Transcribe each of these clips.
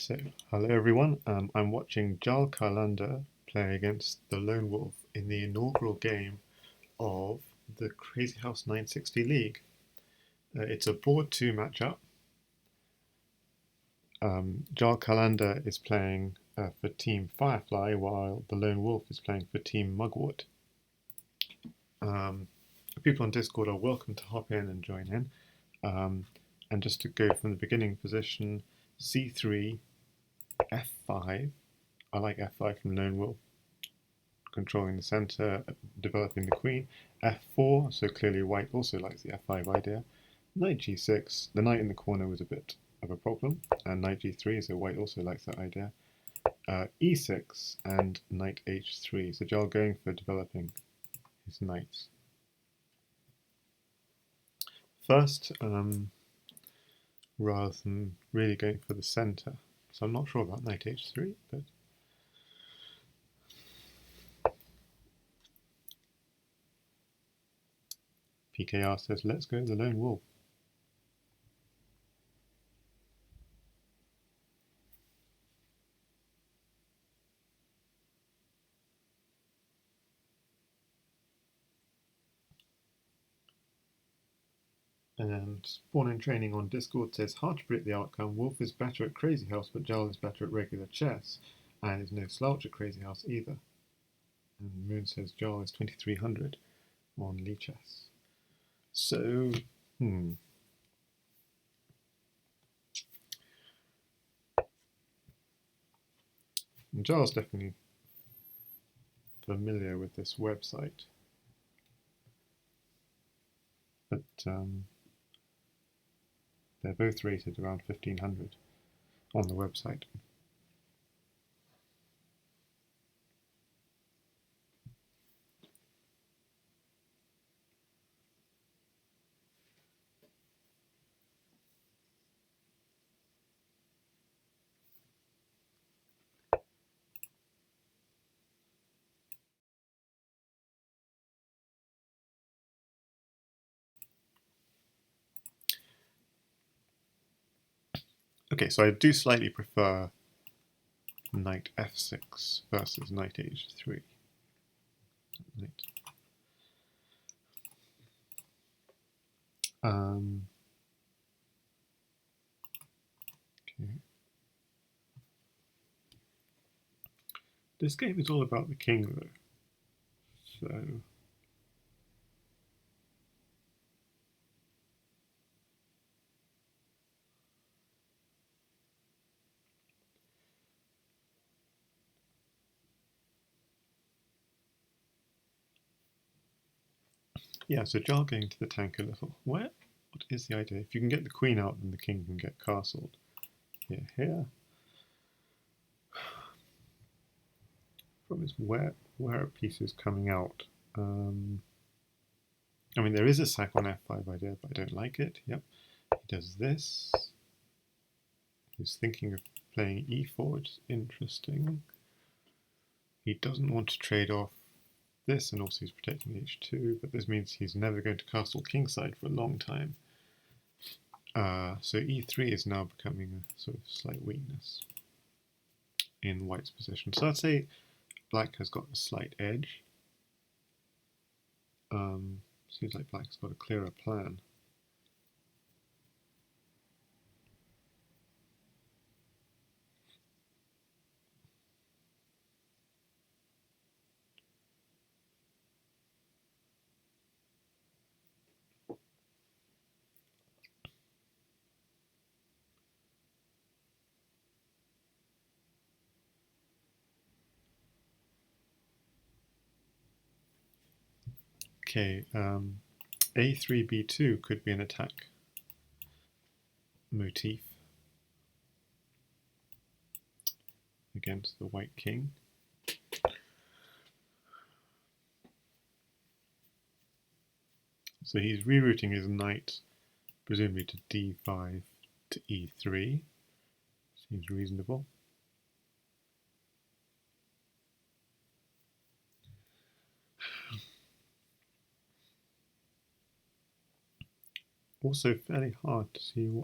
So, hello everyone, I'm watching JarlCarlander play against the Lone Wolf in the inaugural game of the Crazyhouse 960 League. It's a board 2 matchup. JarlCarlander is playing for Team Firefly while the Lone Wolf is playing for Team Mugwort. People on Discord are welcome to hop in and join in. And just to go from the beginning position, c3, f5. I like f5 from Lone Wolf, controlling the center, developing the queen. f4, so clearly white also likes the f5 idea. Knight g6, the knight in the corner was a bit of a problem, and knight g3, so white also likes that idea. e6 and knight h3, so Jarl going for developing his knights. First, rather than really going for the center, so I'm not sure about knight h3, but PKR says, let's go the Lone Wolf. And Spawn in Training on Discord says, hard to predict the outcome. Wolf is better at Crazyhouse, but Jarl is better at regular chess, and is no slouch at Crazyhouse either. And Moon says Jarl is 2300 on Lichess. So, Jarl's definitely familiar with this website, but they're both rated around 1500 on the website. Okay, so I do slightly prefer knight f6 versus knight h3. Knight. Okay. This game is all about the king, though. So yeah, so Jarl going to the tank a little. What is the idea? If you can get the queen out, then the king can get castled. Here. Problem is, where are pieces coming out? I mean, there is a sack on f5 idea, but I don't like it. Yep, he does this. He's thinking of playing e4, which is interesting. He doesn't want to trade off this, and also he's protecting h2, but this means he's never going to castle kingside for a long time. So e3 is now becoming a sort of slight weakness in white's position. So I'd say black has got a slight edge. Seems like black's got a clearer plan. Okay, a3, b2 could be an attack motif against the white king. So he's rerouting his knight, presumably to d5 to e3. Seems reasonable. Also fairly hard to see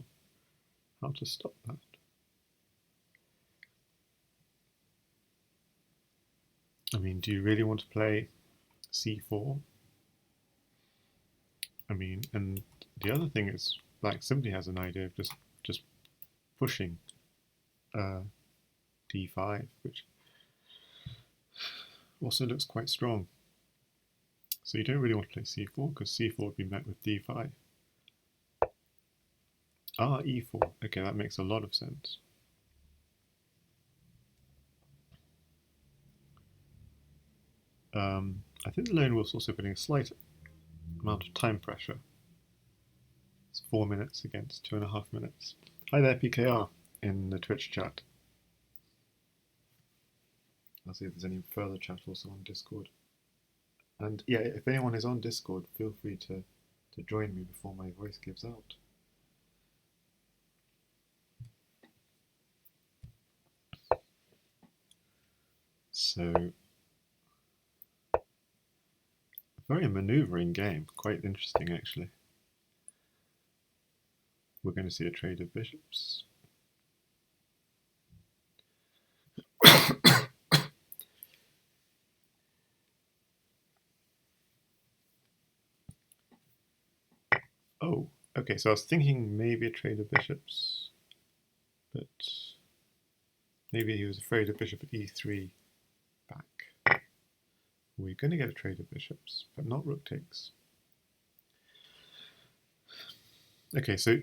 how to stop that. I mean, do you really want to play c4? I mean, and the other thing is, black simply has an idea of just pushing d5, which also looks quite strong. So you don't really want to play c4 because c4 would be met with d5. Ah, e4. Okay, that makes a lot of sense. I think the lone wolf's also putting a slight amount of time pressure. It's 4 minutes against 2.5 minutes. Hi there, PKR, in the Twitch chat. I'll see if there's any further chat also on Discord. And yeah, if anyone is on Discord, feel free to join me before my voice gives out. So, a very maneuvering game, quite interesting actually. We're going to see a trade of bishops. Oh, okay, so I was thinking maybe a trade of bishops, but maybe he was afraid of bishop at e3 back. We're going to get a trade of bishops, but not rook takes. Okay, so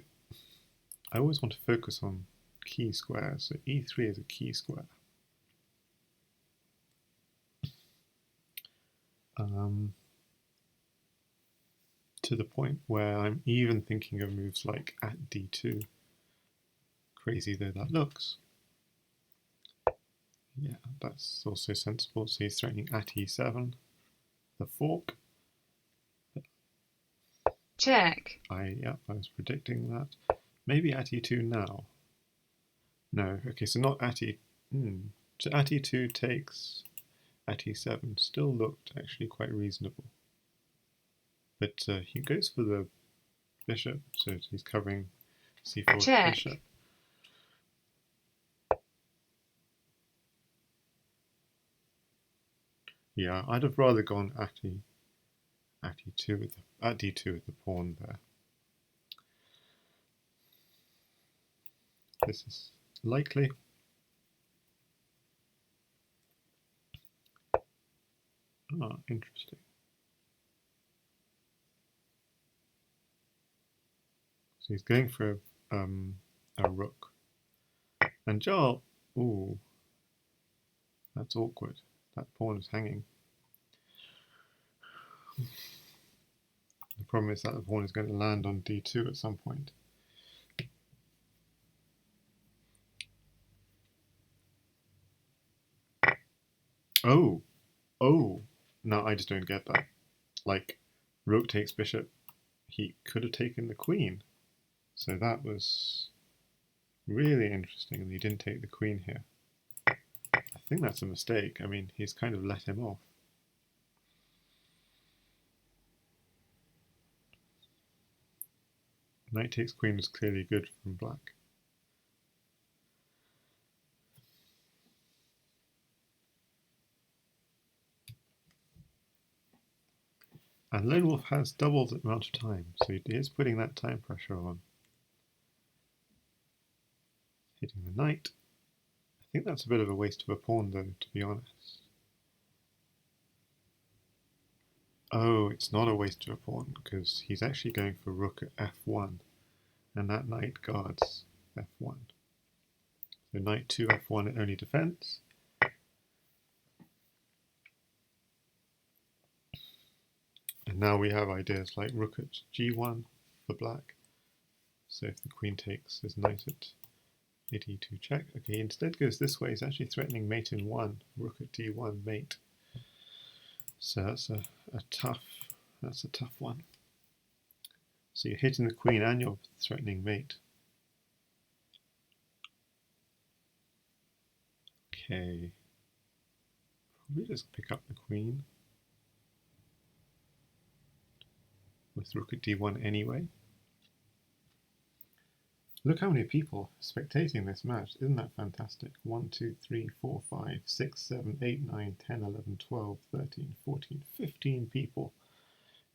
I always want to focus on key squares, so e3 is a key square. To the point where I'm even thinking of moves like at d2. Crazy though that looks. Yeah, that's also sensible. So he's threatening at e7, the fork. Check. I was predicting that. Maybe at e2 now. No, okay, so not at e. So at e2 takes at e7. Still looked actually quite reasonable. But he goes for the bishop, so he's covering c4 Check. bishop. Yeah, I'd have rather gone at d2 with the pawn there. This is likely. Ah, interesting. So he's going for a rook. And Jarl, ooh, that's awkward. That pawn is hanging. The problem is that the pawn is going to land on d2 at some point. Oh, no, I just don't get that. Like, rook takes bishop. He could have taken the queen. So that was really interesting, and he didn't take the queen here. I think that's a mistake. I mean, he's kind of let him off. Knight takes queen is clearly good from black. And Lone Wolf has double the amount of time, so he is putting that time pressure on. Hitting the knight. I think that's a bit of a waste of a pawn though, to be honest. Oh, it's not a waste of a pawn, because he's actually going for rook at f1, and that knight guards f1. So knight to f1 it only defends. And now we have ideas like rook at g1 for black. So if the queen takes, there's knight at e2 check. Okay, he instead goes this way. He's actually threatening mate in 1. Rook at d1 mate. So that's a tough one. So you're hitting the queen and you're threatening mate. Okay. Probably just pick up the queen with rook at d1 anyway. Look how many people spectating this match. Isn't that fantastic? 1, 2, 3, 4, 5, 6, 7, 8, 9, 10, 11, 12, 13, 14, 15 people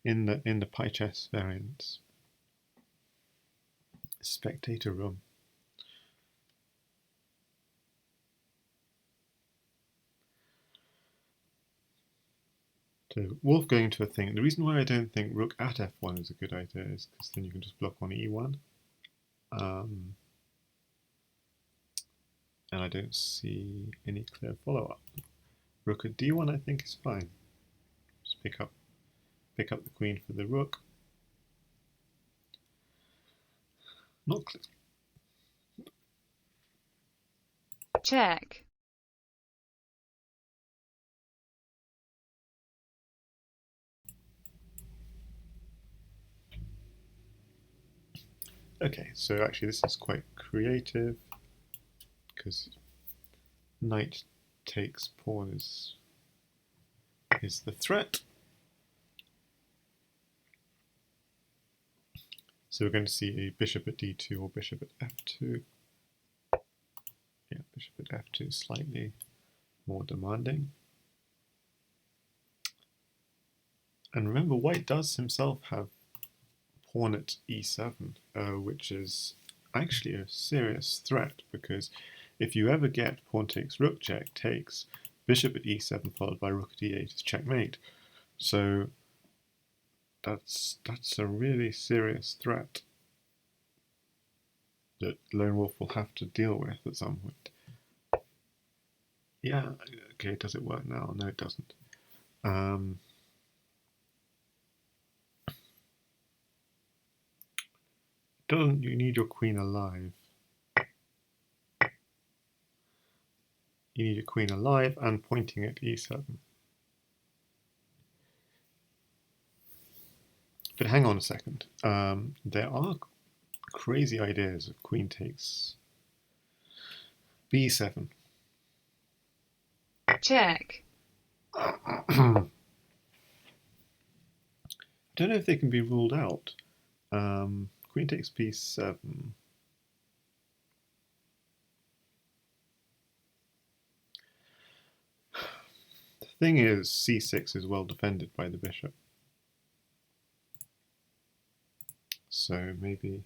in the pychess-variants spectator room. So Wolf going to a thing. The reason why I don't think rook at f1 is a good idea is because then you can just block on e1. And I don't see any clear follow-up. Rook at d1 I think is fine. Just pick up the queen for the rook. Not clear. Check. Okay, so actually this is quite creative because knight takes pawn is the threat. So we're going to see a bishop at d2 or bishop at f2. Yeah, bishop at f2 is slightly more demanding. And remember, white does himself have pawn at e7, which is actually a serious threat, because if you ever get pawn takes rook check takes, bishop at e7 followed by rook at e8 is checkmate. So that's a really serious threat that Lone Wolf will have to deal with at some point. Yeah, okay, does it work now? No, it doesn't. Doesn't you need your queen alive? You need your queen alive and pointing at e7. But hang on a second. There are crazy ideas of queen takes b7. Check. I don't know if they can be ruled out. Queen takes b7. The thing is, c6 is well defended by the bishop. So maybe...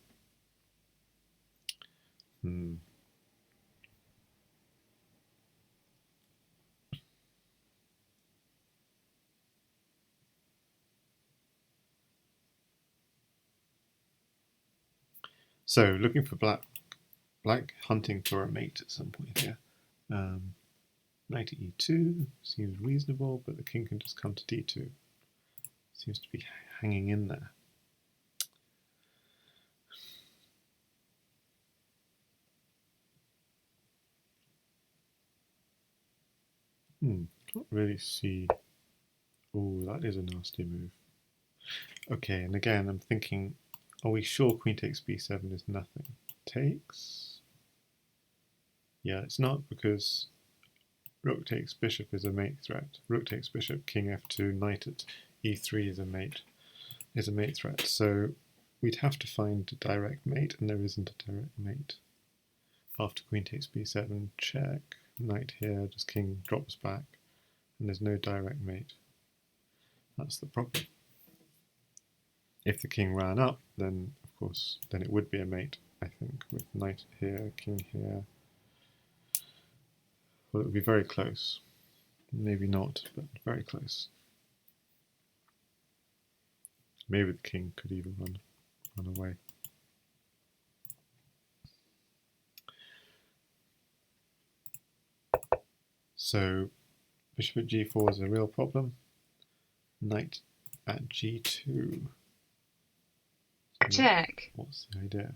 So looking for black hunting for a mate at some point here. Knight to e2 seems reasonable, but the king can just come to d2. Seems to be hanging in there. Can't really see. Oh, that is a nasty move. Okay, and again, I'm thinking, are we sure queen takes b7 is nothing? Takes? Yeah, it's not, because rook takes bishop is a mate threat. Rook takes bishop, king f2, knight at e3 is a mate threat. So we'd have to find a direct mate, and there isn't a direct mate. After queen takes b7, check, knight here, just king drops back, and there's no direct mate. That's the problem. If the king ran up, then of course, then it would be a mate, I think, with knight here, king here. Well, it would be very close. Maybe not, but very close. Maybe the king could even run away. So bishop at g4 is a real problem. Knight at g2. Check. What's the idea?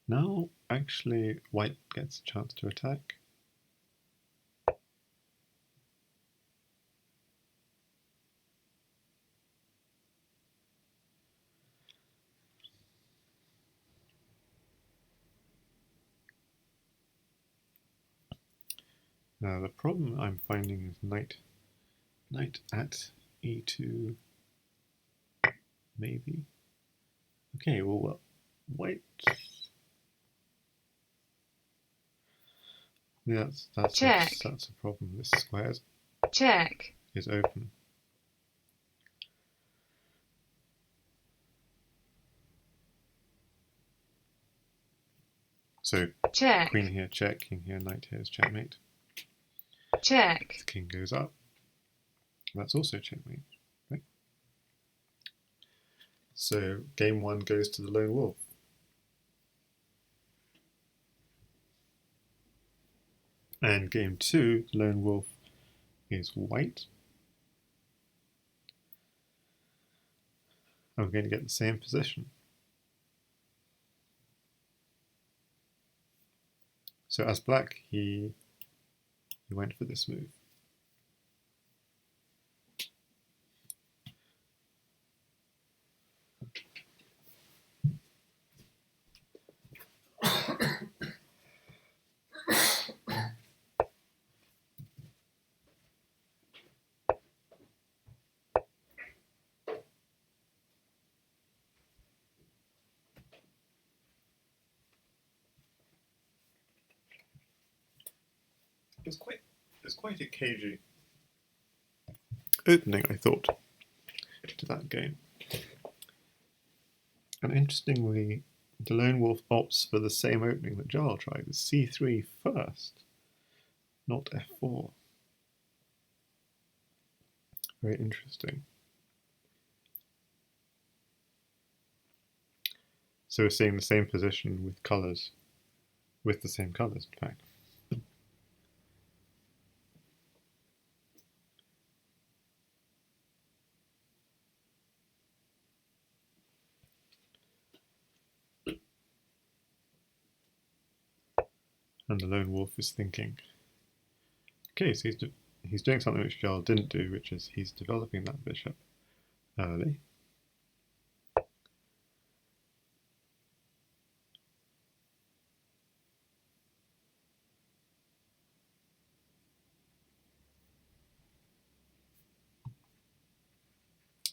Now, actually, white gets a chance to attack. Now, the problem I'm finding is knight at e2, maybe. Okay, well, wait. Yeah, that's Check. a problem. This square Check. is open. So Check. queen here, check, king here, knight here is checkmate. Check. The king goes up. That's also checkmate. Right? So game 1 goes to the lone wolf. And game 2, the lone wolf is white. I'm going to get the same position. So as black, he went for this move. It's quite a cagey opening, I thought, to that game. And interestingly, the lone wolf opts for the same opening that Jarl tried, the c3 first, not f4. Very interesting. So we're seeing the same position with colours, with the same colours, in fact. And the lone wolf is thinking, okay, so he's doing something which Jarl didn't do, which is he's developing that bishop early.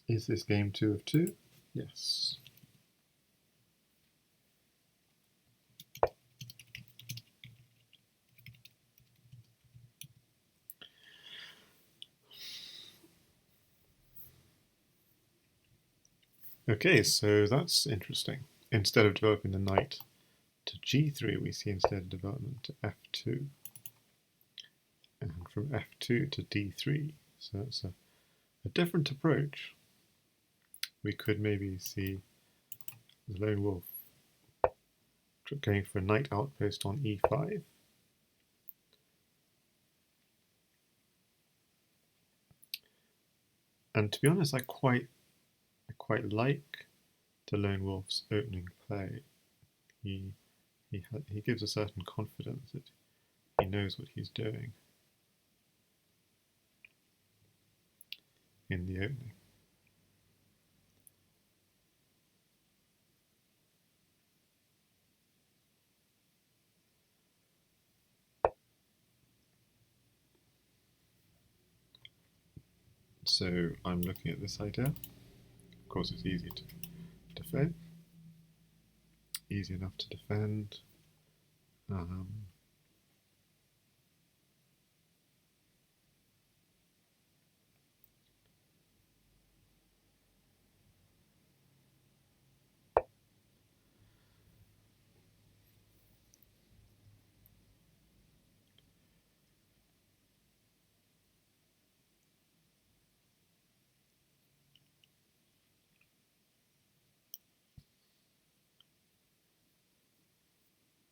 Is this game 2 of 2? Yes. Okay, so that's interesting. Instead of developing the knight to g3, we see instead development to f2. And from f2 to d3. So it's a different approach. We could maybe see the lone wolf going for a knight outpost on e5. And to be honest, I quite like the lone wolf's opening play. He gives a certain confidence that he knows what he's doing in the opening. So I'm looking at this idea. Of course, it's easy to defend. Easy enough to defend.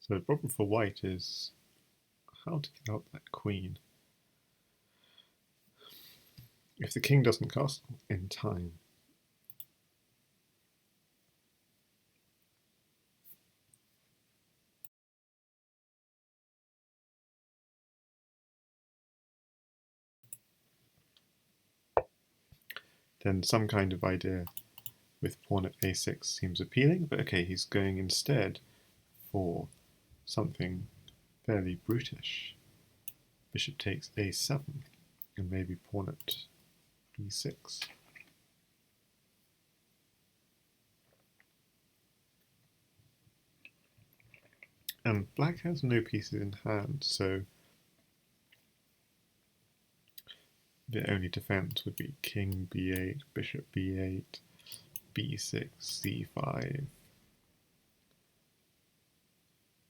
So the problem for white is how to get out that queen. If the king doesn't castle in time, then some kind of idea with pawn at a6 seems appealing, but okay, he's going instead for something fairly brutish. Bishop takes a7, and maybe pawn at b6. And black has no pieces in hand, so the only defense would be king b8, bishop b8, b6, c5,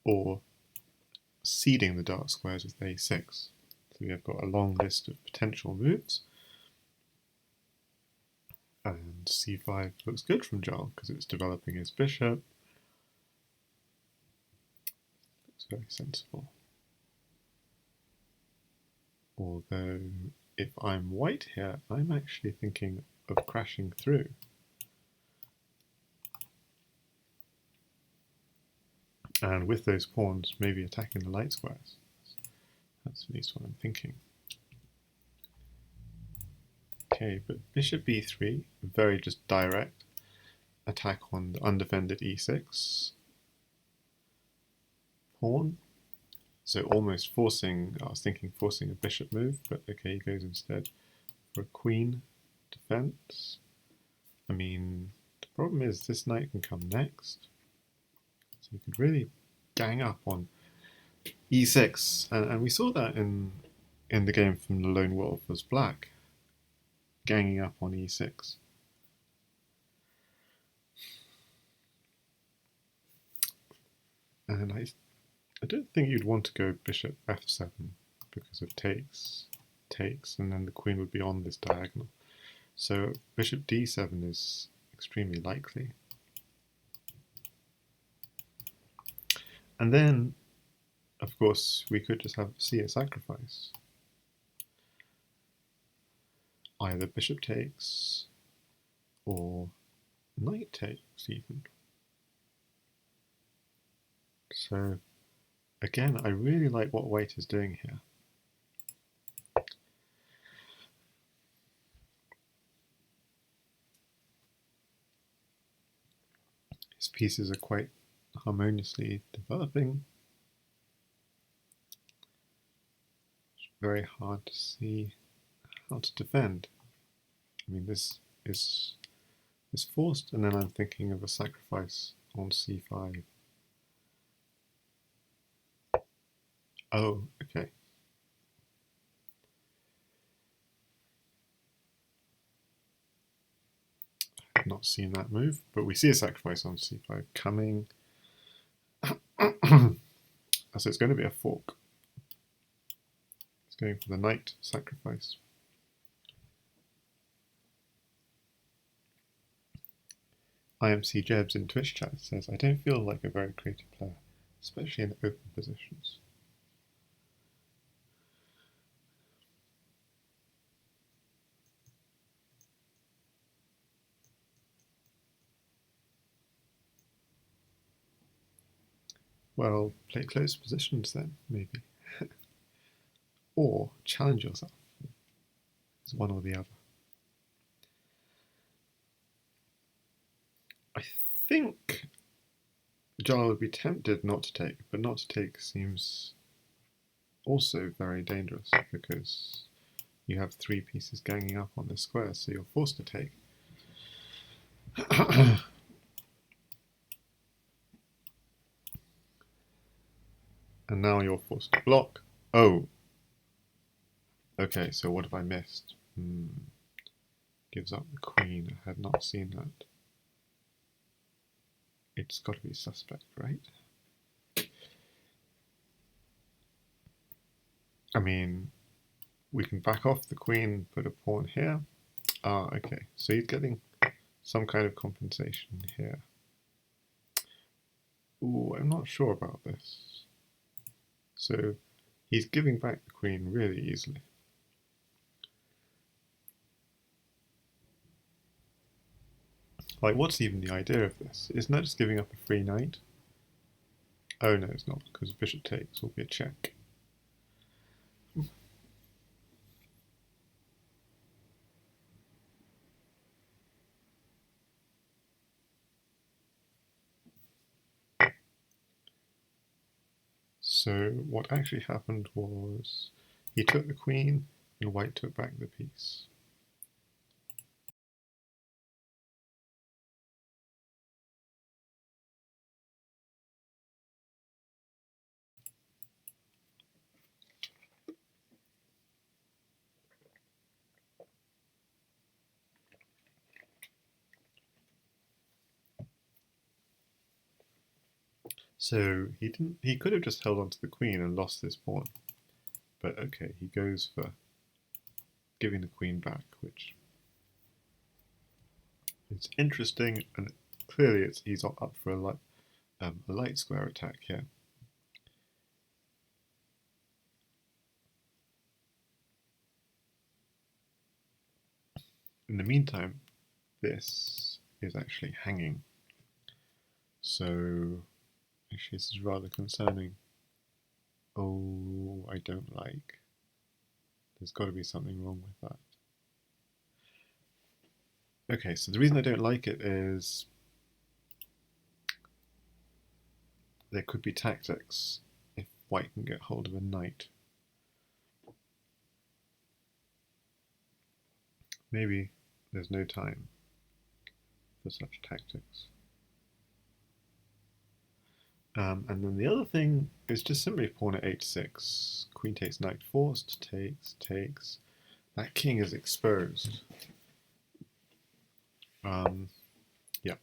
or seeding the dark squares with a6. So we have got a long list of potential moves. And c5 looks good from Jarl because it's developing his bishop. Looks very sensible. Although, if I'm white here, I'm actually thinking of crashing through. And with those pawns, maybe attacking the light squares. That's at least what I'm thinking. Okay, but bishop b3, very just direct attack on the undefended e6 pawn. So almost forcing, I was thinking forcing a bishop move, but okay, he goes instead for a queen defense. I mean, the problem is this knight can come next. So you could really gang up on e6, and we saw that in the game from the Lone Wolf as black, ganging up on e6. And I don't think you'd want to go bishop f7 because of takes, and then the queen would be on this diagonal. So bishop d7 is extremely likely. And then, of course, we could just see a sacrifice. Either bishop takes or knight takes even. So again, I really like what white is doing here. His pieces are quite harmoniously developing. It's very hard to see how to defend. I mean, this is forced, and then I'm thinking of a sacrifice on c5. Oh, okay. I've not seen that move, but we see a sacrifice on c5 coming. So it's going to be a fork. It's going for the knight sacrifice. IMC Jebs in Twitch chat says, I don't feel like a very creative player, especially in open positions. Well, play close positions then, maybe. Or challenge yourself. It's one or the other. I think Jarl would be tempted not to take, but not to take seems also very dangerous because you have three pieces ganging up on this square, so you're forced to take. And now you're forced to block. Oh! Okay, so what have I missed? Gives up the queen. I had not seen that. It's got to be suspect, right? I mean, we can back off the queen, put a pawn here. Ah, okay. So he's getting some kind of compensation here. Ooh, I'm not sure about this. So he's giving back the queen really easily. Like, what's even the idea of this? Isn't that just giving up a free knight? Oh no, it's not, because bishop takes will be a check. So what actually happened was he took the queen and white took back the piece. So he could have just held on to the queen and lost this pawn. But okay, he goes for giving the queen back, which is interesting, and clearly he's up for a light square attack here. In the meantime, this is actually hanging. So actually this is rather concerning. Oh, I don't like. There's got to be something wrong with that. Okay, so the reason I don't like it is there could be tactics if white can get hold of a knight. Maybe there's no time for such tactics. And then the other thing is just simply pawn at h6. Queen takes, knight forced, takes. That king is exposed. Yeah.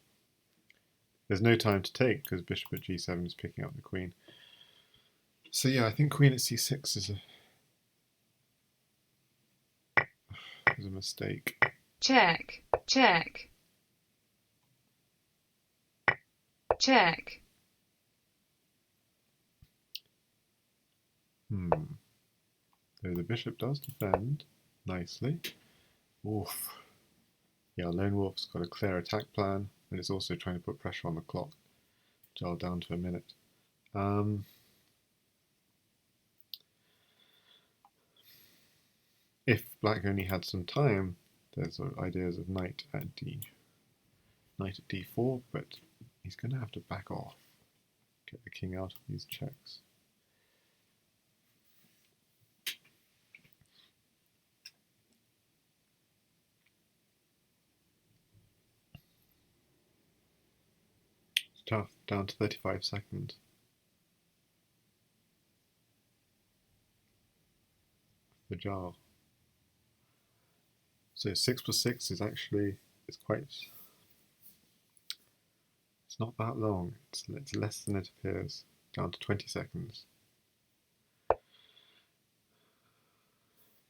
There's no time to take because bishop at g7 is picking up the queen. So yeah, I think queen at c6 is a mistake. Check, check. Check. So the bishop does defend nicely. Oof. Yeah, Lone Wolf's got a clear attack plan, and it's also trying to put pressure on the clock. Dial down to a minute. If black only had some time, there's sort of ideas of knight at d4, but he's going to have to back off, get the king out of these checks. It's tough, down to 35 seconds. The jar. So 6 plus 6 is actually, it's not that long. It's less than it appears, down to 20 seconds.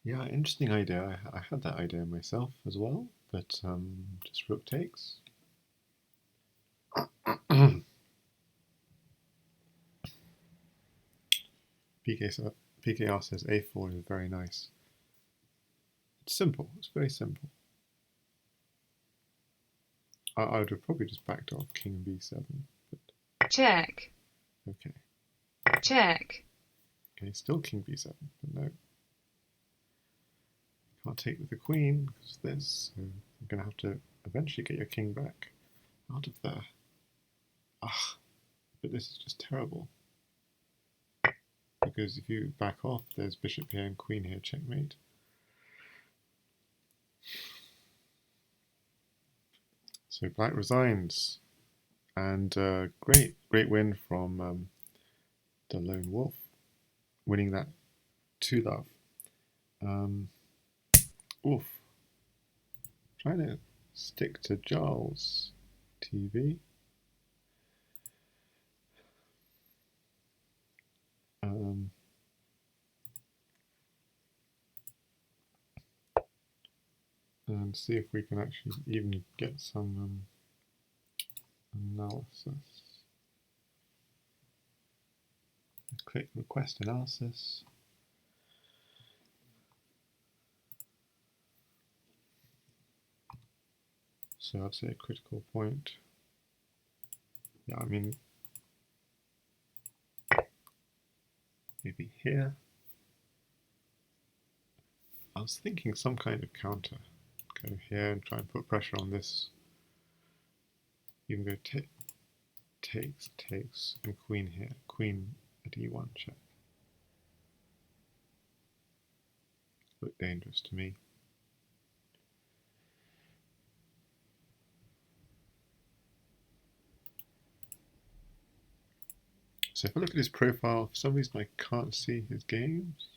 Yeah, interesting idea. I had that idea myself as well, but just rook takes. PKR says a4 is very nice. It's simple. It's very simple. I would have probably just backed off king b7. But check. Okay. Check. Okay, still king b7, but no. Can't take with the queen because of this, so you're going to have to eventually get your king back out of there. Ah, but this is just terrible. Because if you back off, there's bishop here and queen here, checkmate. So black resigns, and great win from the Lone Wolf, winning that 2-love. Oof. Trying to stick to Jarl's TV. And see if we can actually even get some analysis. Click request analysis. So I'd say a critical point. Yeah, I mean, maybe here. I was thinking some kind of counter. Go here and try and put pressure on this. Even go takes, and queen here. Queen at e1 check. Look dangerous to me. So if I look at his profile, for some reason I can't see his games.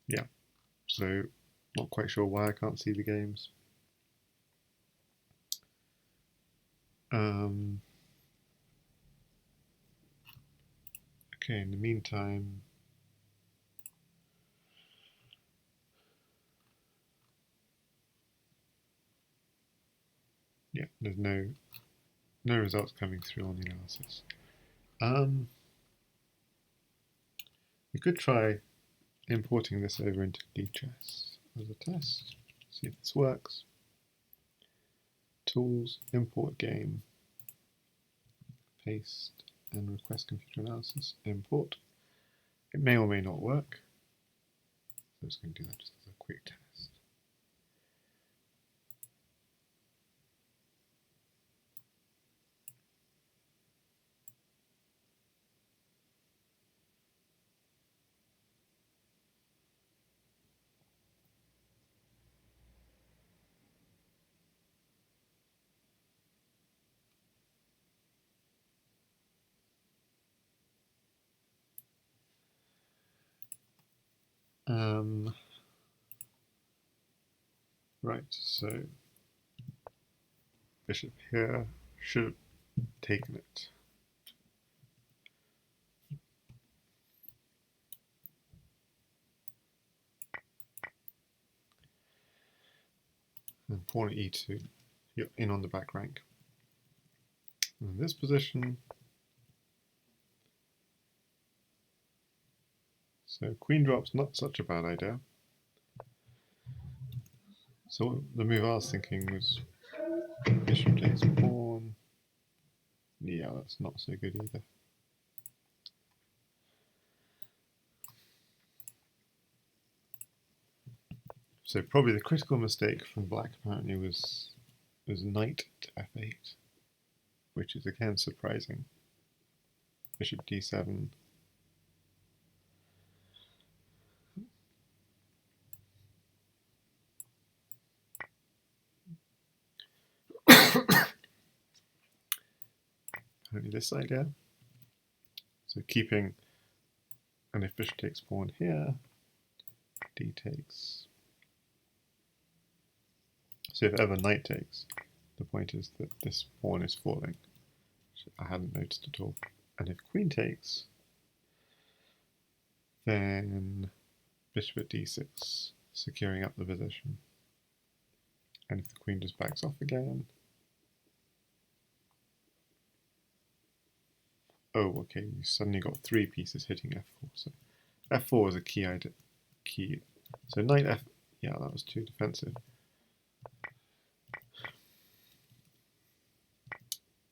Yeah, so not quite sure why I can't see the games. Okay, in the meantime, yeah, there's no results coming through on the analysis. We could try importing this over into lichess as a test. See if this works. Tools, import game, paste and request computer analysis, import. It may or may not work. So I'm just going to do that just as a quick test. Right, so bishop here should have taken it. And pawn at e2, you're in on the back rank. In this position, so queen drop's not such a bad idea. So the move I was thinking was bishop takes pawn. Yeah, that's not so good either. So probably the critical mistake from black apparently was knight to f8, which is again surprising. Bishop d7. Apparently this idea. So keeping, and if bishop takes pawn here, d takes. So if ever knight takes, the point is that this pawn is falling, which I hadn't noticed at all. And if queen takes, then bishop at d6, securing up the position. And if the queen just backs off again, oh, okay, you suddenly got 3 pieces hitting f4. So f4 is a key idea. So knight f, yeah, that was too defensive.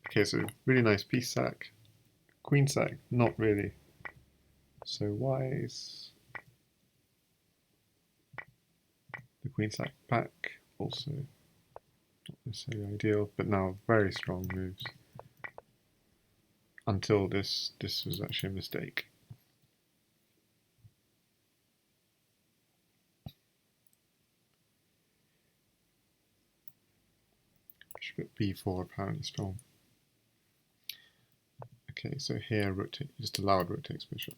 Okay, so really nice piece sack. Queen sack, not really so wise. The queen sack back, also not necessarily ideal, but now very strong moves. Until this was actually a mistake. Bishop at b4 apparently strong. Okay, so here rotate, just allowed rook takes bishop.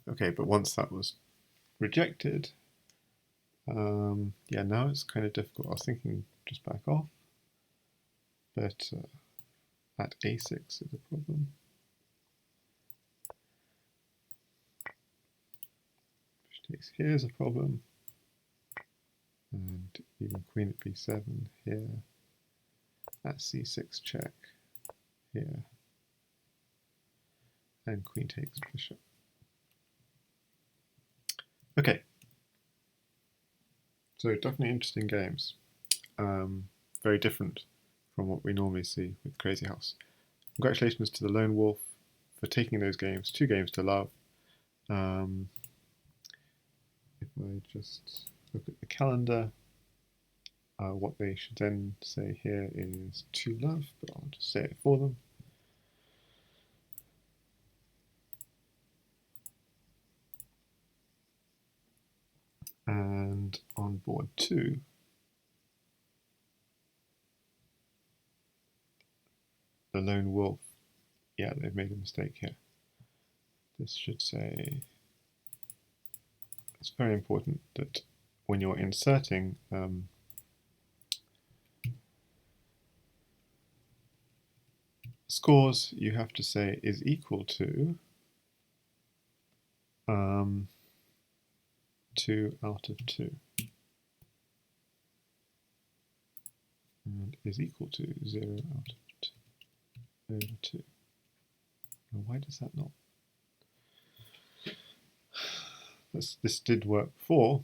Okay, but once that was rejected, yeah, now it's kind of difficult. I was thinking just back off, but at a6 is a problem. Bishop takes here is a problem, and even queen at b7 here. At c6 check here, and queen takes bishop. Okay, so definitely interesting games. Very different from what we normally see with Crazyhouse. Congratulations to the Lone Wolf for taking those games, 2 games to love. If I just look at the calendar, what they should then say here is to love, but I'll just say it for them. And on board 2, the Lone Wolf, yeah, they've made a mistake here. This should say, it's very important that when you're inserting scores you have to say is equal to 2 out of 2 and is equal to 0 out of 2 over 2. Now, why does that not? This did work before.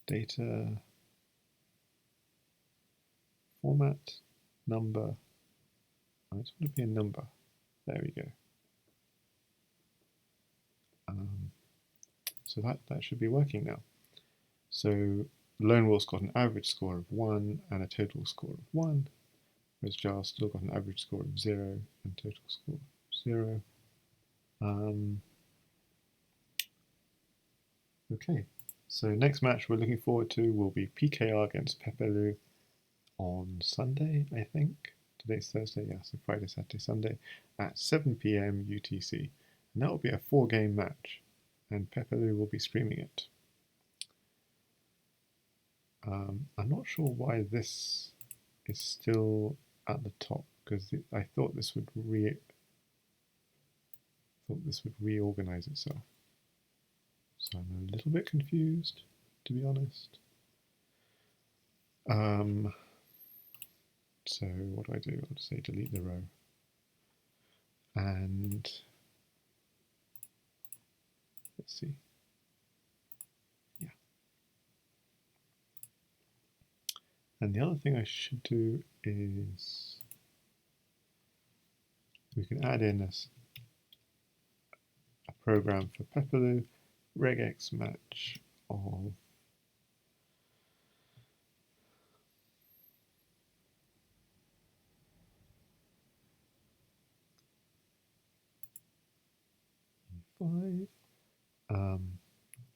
Data format number. I just want to be a number. There we go. So that should be working now. So Lone Wolf's got an average score of 1 and a total score of 1, whereas Jar's still got an average score of 0 and total score of 0. Okay, so next match we're looking forward to will be PKR against Pepelu on Sunday, I think. Today's Thursday, yeah, so Friday, Saturday, Sunday at 7 PM UTC. And that will be a 4-game match, and Pepelu will be streaming it. I'm not sure why this is still at the top, because I thought this would reorganize itself. So I'm a little bit confused, to be honest. So what do I do? I'll say delete the row. And let's see. Yeah. And the other thing I should do is we can add in a program for Pepelu regex match of E5.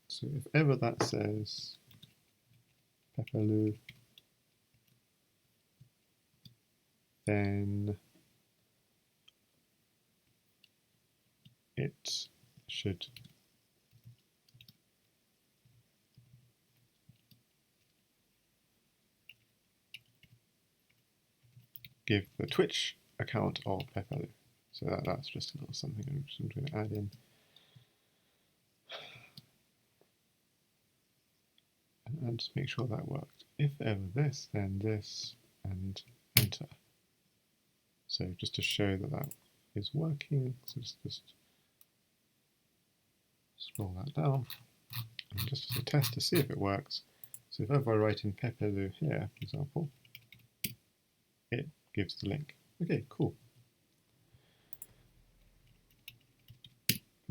So if ever that says Pepelu, then it should give the Twitch account of Pepelu. So that's just a little something I'm just going to add in. And just make sure that worked. If ever this, then this, and enter. So just to show that that is working, so just scroll that down, and just as a test to see if it works. So if ever I write in Pepelu here, for example, it gives the link. Okay, cool.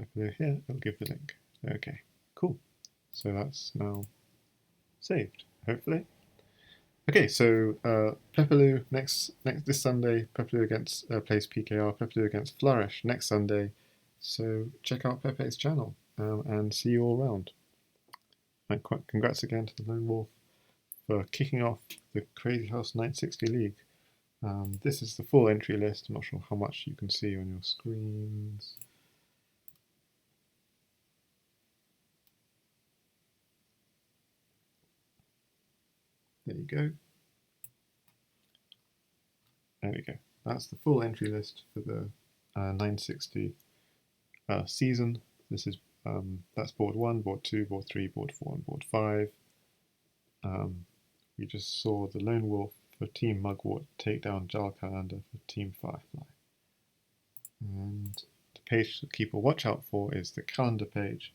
Pepelu here, it'll give the link. Okay, cool. So that's now saved, hopefully. Okay, so Pepelu this Sunday. Pepelu plays PKR. Pepelu against Flourish next Sunday. So check out Pepe's channel and see you all around. And congrats again to the Lone Wolf for kicking off the Crazyhouse 960 League. This is the full entry list. I'm not sure how much you can see on your screens. There you go. There we go. That's the full entry list for the 960 season. This is that's board 1, board 2, board 3, board 4, and board 5. We just saw the Lone Wolf for Team Mugwort take down JarlCarlander for Team Firefly. And the page to keep a watch out for is the calendar page.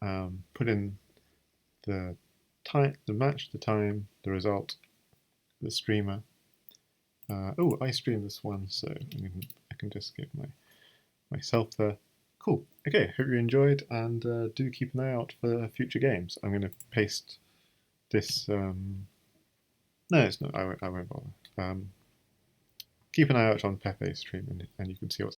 Put in the time, the match, the time, the result, the streamer. Oh, I streamed this one, so I can just give myself the cool. Okay, hope you enjoyed, and do keep an eye out for future games. I'm going to paste this. No, it's not. I won't bother. Keep an eye out on Pepe's stream, and you can see what's